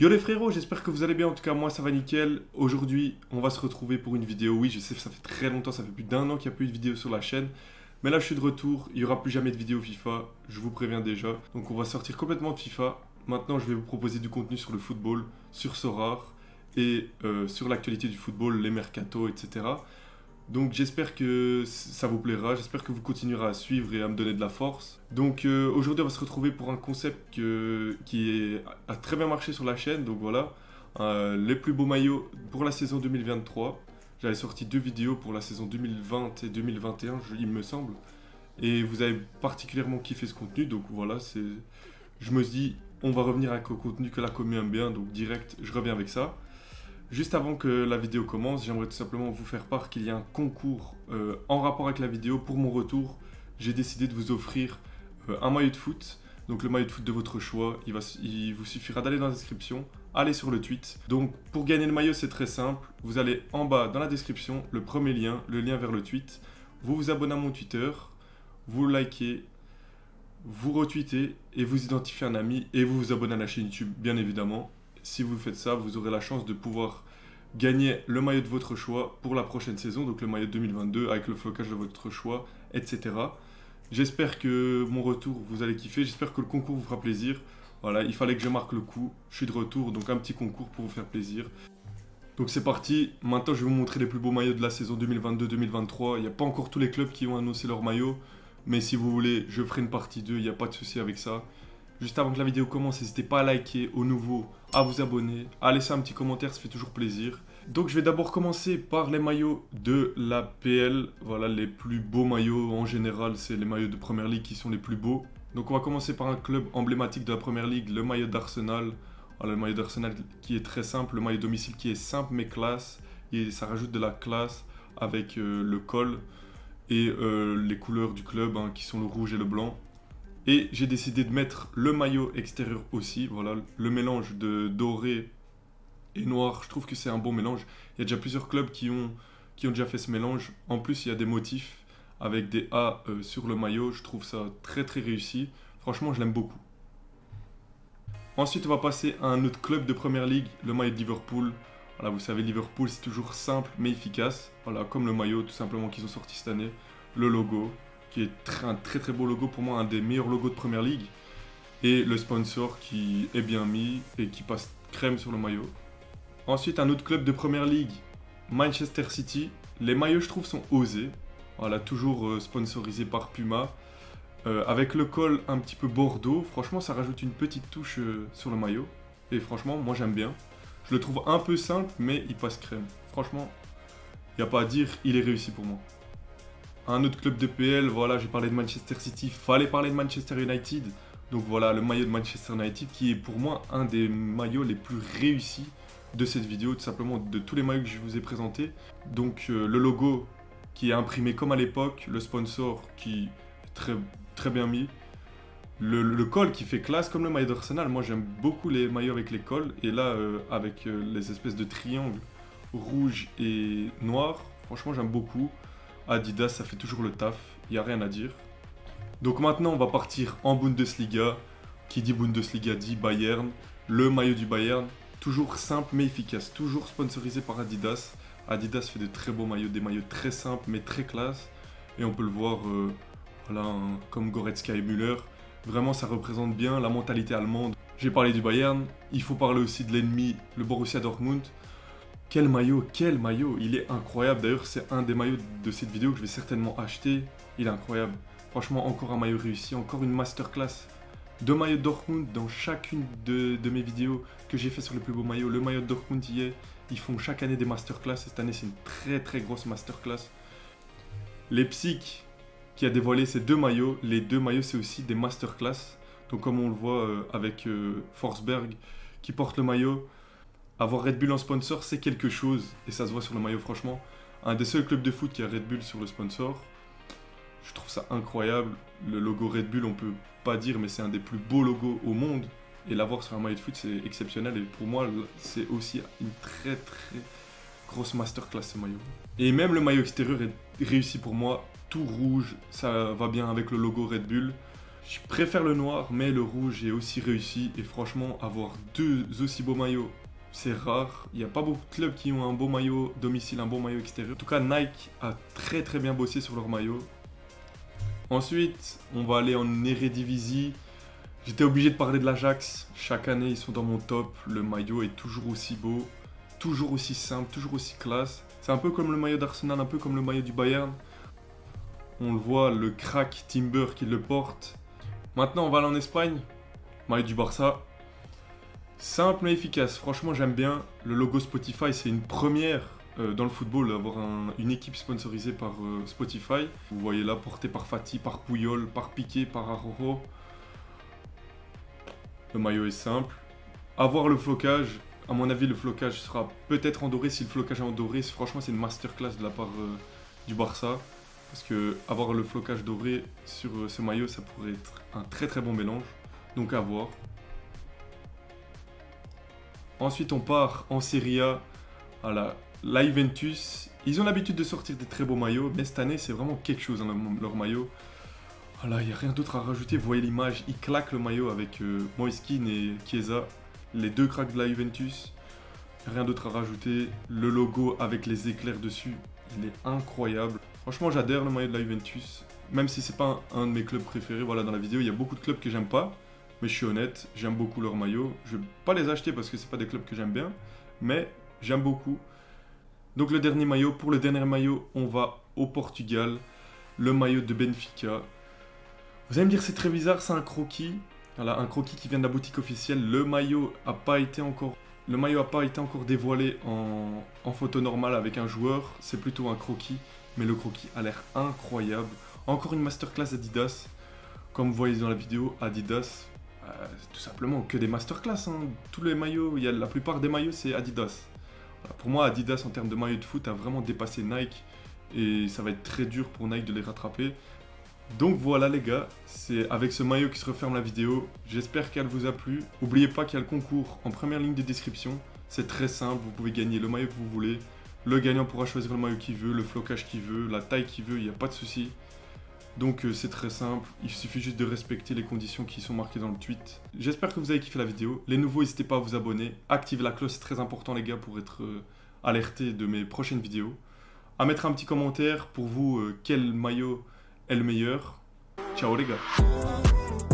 Yo les frérots, j'espère que vous allez bien, en tout cas moi ça va nickel. Aujourd'hui on va se retrouver pour une vidéo, oui je sais ça fait très longtemps, ça fait plus d'un an qu'il n'y a plus eu de vidéo sur la chaîne. Mais là je suis de retour, il n'y aura plus jamais de vidéo FIFA, je vous préviens déjà. Donc on va sortir complètement de FIFA. Maintenant je vais vous proposer du contenu sur le football, sur Sorare et sur l'actualité du football, les mercatos, etc. Donc j'espère que ça vous plaira, j'espère que vous continuerez à suivre et à me donner de la force. Donc aujourd'hui on va se retrouver pour un concept a très bien marché sur la chaîne, donc voilà. Les plus beaux maillots pour la saison 2023. J'avais sorti 2 vidéos pour la saison 2020 et 2021, il me semble. Et vous avez particulièrement kiffé ce contenu, donc voilà, je me dis, on va revenir avec un contenu que la commune aime bien, donc direct, je reviens avec ça. Juste avant que la vidéo commence, j'aimerais tout simplement vous faire part qu'il y a un concours en rapport avec la vidéo. Pour mon retour, j'ai décidé de vous offrir un maillot de foot. Donc le maillot de foot de votre choix, il vous suffira d'aller dans la description, aller sur le tweet. Donc pour gagner le maillot, c'est très simple. Vous allez en bas dans la description, le premier lien, le lien vers le tweet. Vous vous abonnez à mon Twitter, vous likez, vous retweetez et vous identifiez un ami et vous vous abonnez à la chaîne YouTube, bien évidemment. Si vous faites ça, vous aurez la chance de pouvoir gagner le maillot de votre choix pour la prochaine saison, donc le maillot de 2022 avec le flocage de votre choix, etc. J'espère que mon retour vous allez kiffer, j'espère que le concours vous fera plaisir. Voilà, il fallait que je marque le coup, je suis de retour, donc un petit concours pour vous faire plaisir. Donc c'est parti, maintenant je vais vous montrer les plus beaux maillots de la saison 2022-2023. Il n'y a pas encore tous les clubs qui ont annoncé leur maillot, mais si vous voulez, je ferai une partie 2, il n'y a pas de souci avec ça. Juste avant que la vidéo commence, n'hésitez pas à liker, au nouveau, à vous abonner, à laisser un petit commentaire, ça fait toujours plaisir. Donc je vais d'abord commencer par les maillots de la PL. Voilà, les plus beaux maillots en général, c'est les maillots de Première Ligue qui sont les plus beaux. Donc on va commencer par un club emblématique de la Première Ligue, le maillot d'Arsenal. Voilà, le maillot d'Arsenal qui est très simple, le maillot domicile qui est simple mais classe. Et ça rajoute de la classe avec le col et les couleurs du club hein, qui sont le rouge et le blanc. Et j'ai décidé de mettre le maillot extérieur aussi, voilà, le mélange de doré et noir, je trouve que c'est un bon mélange. Il y a déjà plusieurs clubs qui ont déjà fait ce mélange. En plus, il y a des motifs avec des A sur le maillot, je trouve ça très très réussi. Franchement, je l'aime beaucoup. Ensuite, on va passer à un autre club de Première Ligue, le maillot de Liverpool. Voilà, vous savez, Liverpool, c'est toujours simple mais efficace. Voilà, comme le maillot tout simplement qu'ils ont sorti cette année. Le logo, qui est un très très beau logo, pour moi un des meilleurs logos de Première Ligue. Et le sponsor qui est bien mis et qui passe crème sur le maillot. Ensuite, un autre club de Première Ligue, Manchester City. Les maillots, je trouve, sont osés. Voilà, toujours sponsorisé par Puma. Avec le col un petit peu bordeaux, franchement, ça rajoute une petite touche sur le maillot. Et franchement, moi j'aime bien. Je le trouve un peu simple, mais il passe crème. Franchement, il n'y a pas à dire, il est réussi pour moi. Un autre club de PL, voilà, j'ai parlé de Manchester City, fallait parler de Manchester United. Donc voilà, le maillot de Manchester United qui est pour moi un des maillots les plus réussis de cette vidéo, tout simplement de tous les maillots que je vous ai présentés. Donc le logo qui est imprimé comme à l'époque, le sponsor qui est très, très bien mis. Le col qui fait classe comme le maillot d'Arsenal. Moi j'aime beaucoup les maillots avec les cols. Et là avec les espèces de triangles rouge et noir, franchement j'aime beaucoup. Adidas, ça fait toujours le taf, il n'y a rien à dire. Donc maintenant, on va partir en Bundesliga. Qui dit Bundesliga dit Bayern. Le maillot du Bayern, toujours simple mais efficace, toujours sponsorisé par Adidas. Adidas fait de très beaux maillots, des maillots très simples mais très classe. Et on peut le voir voilà, comme Goretzka et Müller. Vraiment, ça représente bien la mentalité allemande. J'ai parlé du Bayern, il faut parler aussi de l'ennemi, le Borussia Dortmund. Quel maillot, il est incroyable. D'ailleurs, c'est un des maillots de cette vidéo que je vais certainement acheter. Il est incroyable. Franchement, encore un maillot réussi, encore une masterclass. 2 maillots de Dortmund dans chacune de mes vidéos que j'ai fait sur les plus beaux maillots. Le maillot de Dortmund y est. Ils font chaque année des masterclass. Cette année, c'est une très très grosse masterclass. Leipzig qui a dévoilé ces 2 maillots. Les 2 maillots, c'est aussi des masterclass. Donc comme on le voit avec Forsberg qui porte le maillot. Avoir Red Bull en sponsor, c'est quelque chose, et ça se voit sur le maillot franchement. Un des seuls clubs de foot qui a Red Bull sur le sponsor. Je trouve ça incroyable. Le logo Red Bull, on peut pas dire, mais c'est un des plus beaux logos au monde. Et l'avoir sur un maillot de foot, c'est exceptionnel. Et pour moi, c'est aussi une très très grosse masterclass ce maillot. Et même le maillot extérieur est réussi pour moi. Tout rouge, ça va bien avec le logo Red Bull. Je préfère le noir, mais le rouge est aussi réussi. Et franchement, avoir deux aussi beaux maillots, c'est rare. Il n'y a pas beaucoup de clubs qui ont un beau maillot domicile, un bon maillot extérieur. En tout cas, Nike a très bien bossé sur leur maillot. Ensuite, on va aller en Eredivisie. J'étais obligé de parler de l'Ajax. Chaque année, ils sont dans mon top. Le maillot est toujours aussi beau, toujours aussi simple, toujours aussi classe. C'est un peu comme le maillot d'Arsenal, un peu comme le maillot du Bayern. On le voit, le crack Timber qui le porte. Maintenant, on va aller en Espagne. Maillot du Barça. Simple mais efficace. Franchement, j'aime bien. Le logo Spotify, c'est une première dans le football, d'avoir une équipe sponsorisée par Spotify. Vous voyez là, porté par Fati, par Puyol, par Piqué, par Araujo. Le maillot est simple. Avoir le flocage. À mon avis, le flocage sera peut-être en doré. Si le flocage est en doré, franchement, c'est une masterclass de la part du Barça. Parce que avoir le flocage doré sur ce maillot, ça pourrait être un très bon mélange. Donc à voir. Ensuite, on part en Serie A. Voilà, la Juventus. Ils ont l'habitude de sortir des très beaux maillots, mais cette année, c'est vraiment quelque chose dans leur maillot. Voilà, il n'y a rien d'autre à rajouter. Vous voyez l'image, ils claquent le maillot avec Moiskin et Chiesa. Les deux cracks de la Juventus. Rien d'autre à rajouter. Le logo avec les éclairs dessus, il est incroyable. Franchement, j'adhère le maillot de la Juventus. Même si c'est pas un de mes clubs préférés. Voilà, dans la vidéo, il y a beaucoup de clubs que j'aime pas. Mais je suis honnête, j'aime beaucoup leur maillot. Je vais pas les acheter parce que c'est pas des clubs que j'aime bien. Mais j'aime beaucoup. Donc le dernier maillot. Pour le dernier maillot, on va au Portugal. Le maillot de Benfica. Vous allez me dire, c'est très bizarre, c'est un croquis. Voilà, un croquis qui vient de la boutique officielle. Le maillot n'a pas été encore dévoilé en photo normale avec un joueur. C'est plutôt un croquis. Mais le croquis a l'air incroyable. Encore une masterclass Adidas. Comme vous voyez dans la vidéo, Adidas, tout simplement que des masterclass. Hein. Tous les maillots, la plupart des maillots, c'est Adidas. Voilà, pour moi, Adidas, en termes de maillots de foot, a vraiment dépassé Nike. Et ça va être très dur pour Nike de les rattraper. Donc voilà les gars, c'est avec ce maillot qui se referme la vidéo. J'espère qu'elle vous a plu. N'oubliez pas qu'il y a le concours en première ligne de description. C'est très simple, vous pouvez gagner le maillot que vous voulez. Le gagnant pourra choisir le maillot qu'il veut, le flocage qu'il veut, la taille qu'il veut, il n'y a pas de souci. Donc c'est très simple, il suffit juste de respecter les conditions qui sont marquées dans le tweet. J'espère que vous avez kiffé la vidéo. Les nouveaux, n'hésitez pas à vous abonner. Activez la cloche, c'est très important les gars pour être alerté de mes prochaines vidéos. À mettre un petit commentaire pour vous, quel maillot est le meilleur. Ciao les gars.